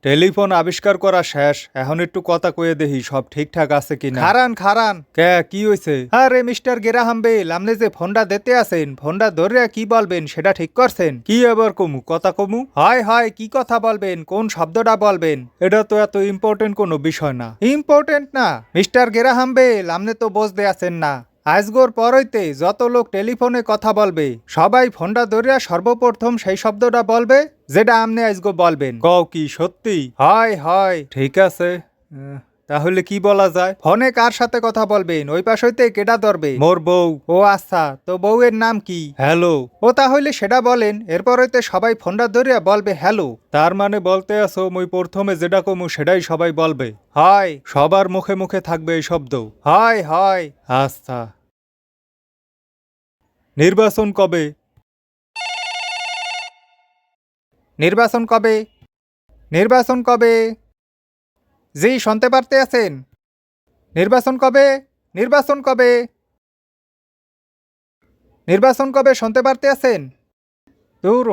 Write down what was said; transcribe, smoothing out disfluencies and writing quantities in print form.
Telephone আবিষ্কার করা শেষ, এখন একটু কথা কয়ে দেখি সব ঠিকঠাক আছে কিনা। খারান খারান, কে কি হয়েছে? আরে মিস্টার গেরাহাম বেল, আপনি যে ফোনটা দিতে আছেন, ফোনটা ধরে কি বলবেন সেটা ঠিক করছেন? কি এবার কমু, কথা কমু? হয় হয়, কি কথা বলবেন, কোন শব্দটা বলবেন? এটা তো এত ইম্পর্টেন্ট কোনো বিষয় না। ইম্পর্টেন্ট না মিস্টার গেরাহাম বেল, আপনি তো বুঝতে আছেন না। আজগোর পর হইতে যত লোক টেলিফোনে কথা বলবে, সবাই ফোনটা ধরিয়া সর্বপ্রথম সেই শব্দটা বলবে যেটা আপনি আজগো বলবেন। কও কি সত্যি? হয় হয়, ঠিক আছে। তাহলে কি বলা যায়? ফোনে কার সাথে কথা বলবেন? ওই পাশ হইতে কেডা ধরবে? মোর বউ। ও আচ্ছা, তো বউয়ের নাম কি? হ্যালো। ও তাহলে সেটা বলেন, এরপর হইতে সবাই ফোনটা ধরিয়া বলবে হ্যালো। তার মানে বলতে আসো মই প্রথমে যেটা কমু সেটাই সবাই বলবে? হয়, সবার মুখে মুখে থাকবে এই শব্দ। হয় হয়, আচ্ছা। নির্বাচন কবে? নির্বাচন কবে? নির্বাচন কবে? জি, শুনতে পারতে আছেন? নির্বাচন কবে? নির্বাচন কবে? নির্বাচন কবে শুনতে পারতে আছেন? দূর।